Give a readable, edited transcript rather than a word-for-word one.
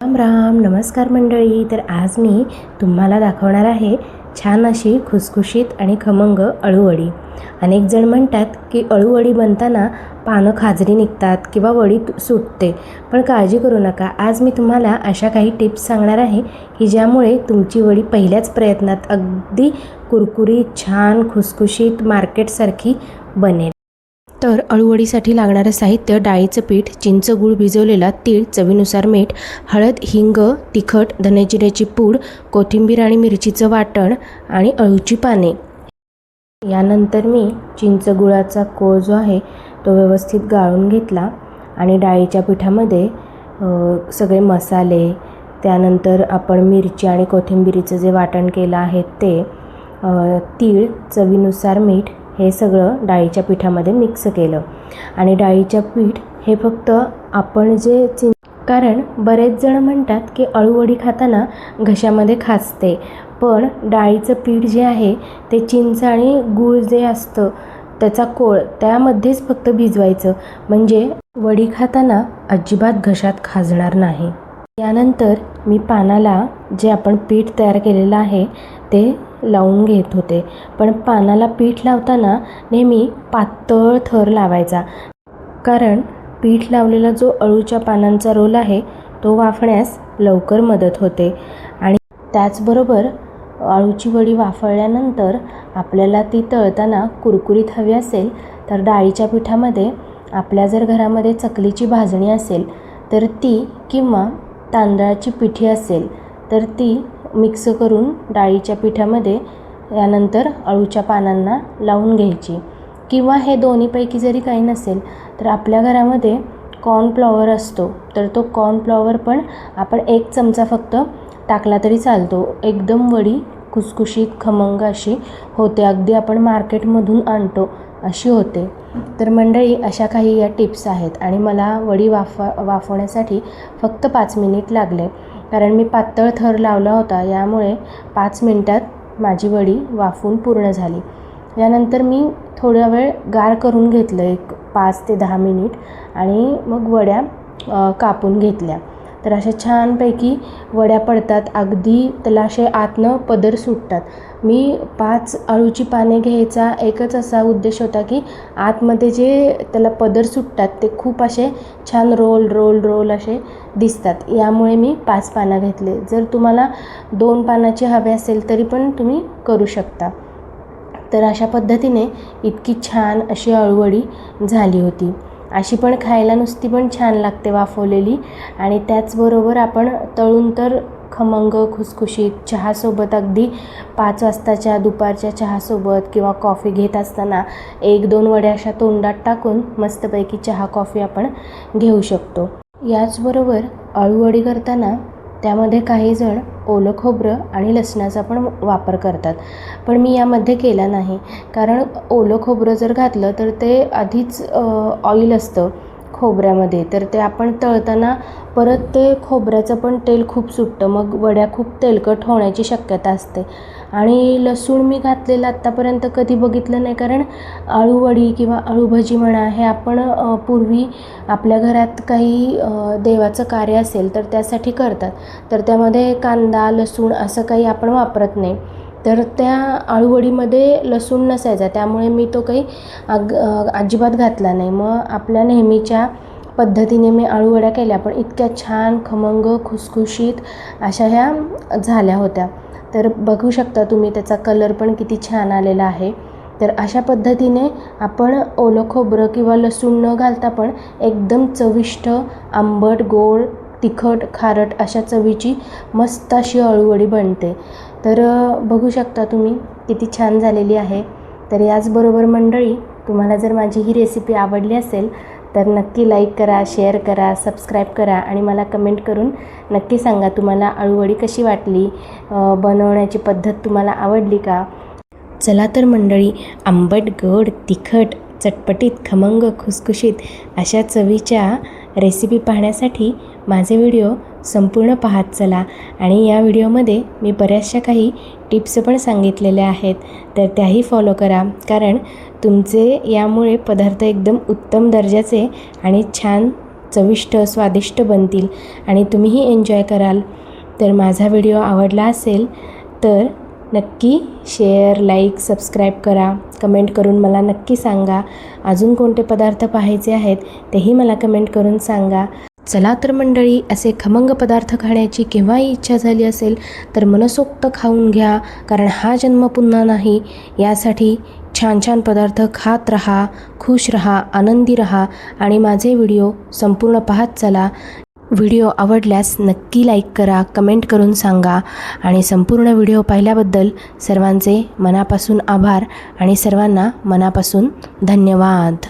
राम राम नमस्कार मंडळी. तर आज मी तुम्हाला दाखवणार आहे छान अशी खुसखुशीत आणि खमंग अळूवडी. अनेक जण म्हणतात की अळूवडी बनताना पानं खाजरी निघतात किंवा वडी सुटते, पण काळजी करू नका. आज मी तुम्हाला अशा काही टिप्स सांगणार आहे की ज्यामुळे तुमची वडी पहिल्याच प्रयत्नात अगदी कुरकुरीत छान खुसखुशीत मार्केटसारखी बनेल. तर अळूवडीसाठी लागणारं साहित्य: डाळीचं पीठ, चिंच, गूळ भिजवलेला, तीळ, चवीनुसार मीठ, हळद, हिंग, तिखट, धनेजिऱ्याची पूड, कोथिंबीर आणि मिरचीचं वाटण आणि अळूची पाने. यानंतर मी चिंच गुळाचा कोळ जो आहे तो व्यवस्थित गाळून घेतला आणि डाळीच्या पिठामध्ये सगळे मसाले, त्यानंतर आपण मिरची आणि कोथिंबीरीचं जे वाटण केलं आहे ते, तीळ, चवीनुसार मीठ, हे सगळं डाळीच्या पिठामध्ये मिक्स केलं. आणि डाळीच्या पीठ हे फक्त आपण जे कारण बरेच जण म्हणतात की अळूवडी खाताना घशामध्ये खाजते, पण डाळीचं पीठ जे आहे ते चिंच आणि गूळ जे असतं त्याचा कोळ त्यामध्येच फक्त भिजवायचं, म्हणजे वडी खाताना अजिबात घशात खाजणार नाही. यानंतर मी पानाला जे आपण पीठ तयार केलेलं आहे ते लावून घेत होते, पण पानाला पीठ लावताना नेहमी पातळ थर लावायचा, कारण पीठ लावलेला जो अळूच्या पानांचा रोल आहे तो वाफण्यास लवकर मदत होते. आणि त्याचबरोबर अळूची वडी वाफळल्यानंतर आपल्याला ती तळताना कुरकुरीत हवी असेल तर डाळीच्या पिठामध्ये आपल्या जर घरामध्ये चकलीची भाजणी असेल तर ती, किंवा तांदळाची पिठी असेल तर ती मिक्स करून डाळीच्या पिठामध्ये यानंतर अळूच्या पानांना लावून घ्यायची. किंवा हे दोन्हीपैकी जरी काही नसेल तर आपल्या घरामध्ये कॉर्नफ्लॉवर असतो, तर तो कॉर्नफ्लॉवर पण आपण 1 चमचा फक्त टाकला तरी चालतो. एकदम वडी खुसखुशीत खमंग अशी होते, अगदी आपण मार्केटमधून आणतो अशी होते. तर मंडळी, अशा काही या टिप्स आहेत आणि मला वडी वाफवण्यासाठी फक्त 5 मिनिट लागले, कारण मी पातळ थर लावला होता, यामुळे 5 मिनिटात माझी वडी वाफून पूर्ण झाली. यानंतर मी थोडा वेळ गार करून घेतलं, एक 5 ते 10 मिनिट, आणि मग वड्या कापून घेतल्या. तर अशा छानपैकी वड्या पडतात, अगदी त्याला असे आतनं पदर सुटतात. मी 5 अळूची पाने घ्यायचा एकच असा उद्देश होता की आतमध्ये जे त्याला पदर सुटतात ते खूप असे छान रोल रोल रोल असे दिसतात, यामुळे मी 5 पानं घेतले. जर तुम्हाला 2 पानाची हवे असेल तरी पण तुम्ही करू शकता. तर अशा पद्धतीने इतकी छान अशी अळूवडी झाली होती. अशी पण खायला नुसती पण छान लागते वाफवलेली, आणि त्याचबरोबर आपण तळून तर खमंग खुसखुशीत चहासोबत, अगदी 5 वाजताच्या दुपारच्या चहासोबत किंवा कॉफी घेत असताना 1-2 वड्या अशा तोंडात टाकून मस्तपैकी चहा कॉफी आपण घेऊ शकतो. याचबरोबर अळूवडी करताना त्यामध्ये काही जण ओलं खोबरं आणि लसणाचा पण वापर करतात, पण मी यामध्ये केला नाही, कारण ओलं खोबरं जर घातलं तर ते आधीच ऑइल असतं खोबऱ्यामध्ये, तर ते आपण तळताना परत ते खोबऱ्याचं पण तेल खूप सुटतं, मग वड्या खूप तेलकट होण्याची शक्यता असते. आणि लसूण मी घातलेलं आत्तापर्यंत कधी बघितलं नाही, कारण अळूवडी किंवा अळूभजी म्हणा, हे आपण पूर्वी आपल्या घरात काही देवाचं कार्य असेल तर त्यासाठी करतात, तर त्यामध्ये कांदा लसूण असं काही आपण वापरत नाही. तर त्या अळूवडीमध्ये लसूण नसायचा, त्यामुळे मी तो काही अजिबात घातला नाही. मग आपल्या नेहमीच्या पद्धतीने मी अळूवड्या केल्या, पण इतक्या छान खमंग खुसखुशीत अशा ह्या झाल्या होत्या. तर बघू शकता तुम्ही, त्याचा कलर पण किती छान आलेला आहे. तर अशा पद्धतीने आपण ओलं खोबरं किंवा लसूण न घालता पण एकदम चविष्ट आंबट गोड तिखट खारट अशा चवीची मस्त अशी अळूवडी बनते. तर बघू शकता तुम्ही किती छान झालेली आहे. तर याचबरोबर मंडळी, तुम्हाला जर माझी ही रेसिपी आवडली असेल तर नक्की लाईक करा, शेअर करा, सबस्क्राईब करा, आणि मला कमेंट करून नक्की सांगा तुम्हाला अळूवडी कशी वाटली, बनवण्याची पद्धत तुम्हाला आवडली का. चला तर मंडळी, आंबट गोड तिखट चटपटीत खमंग खुसखुशीत अशा चवीच्या रेसिपी पाहण्यासाठी माझे व्हिडिओ संपूर्ण पाहत चला. आणि या व्हिडिओमध्ये मी बऱ्याचशा काही टिप्स पण सांगितलेल्या आहेत, तर त्याही फॉलो करा, कारण तुमचे यामुळे पदार्थ एकदम उत्तम दर्जाचे आणि छान चविष्ट स्वादिष्ट बनतील आणि तुम्हीही एन्जॉय कराल. तर माझा व्हिडिओ आवडला असेल तर नक्की शेअर, लाईक, सबस्क्राईब करा. कमेंट करून मला नक्की सांगा. अजून कोणते पदार्थ पाहायचे आहेत तेही मला कमेंट करून सांगा. चला तर मंडळी, असे खमंग पदार्थ खाण्याची केव्हाही इच्छा झाली असेल तर मनसोक्त खाऊन घ्या, कारण हा जन्म पुन्हा नाही. यासाठी छान छान पदार्थ खात रहा, खुश रहा, आनंदी रहा आणि माझे व्हिडिओ संपूर्ण पाहत चला. व्हिडिओ आवडल्यास नक्की लाईक करा, कमेंट करून सांगा आणि संपूर्ण व्हिडिओ पाहिल्याबद्दल सर्वांचे मनापासून आभार आणि सर्वांना मनापासून धन्यवाद.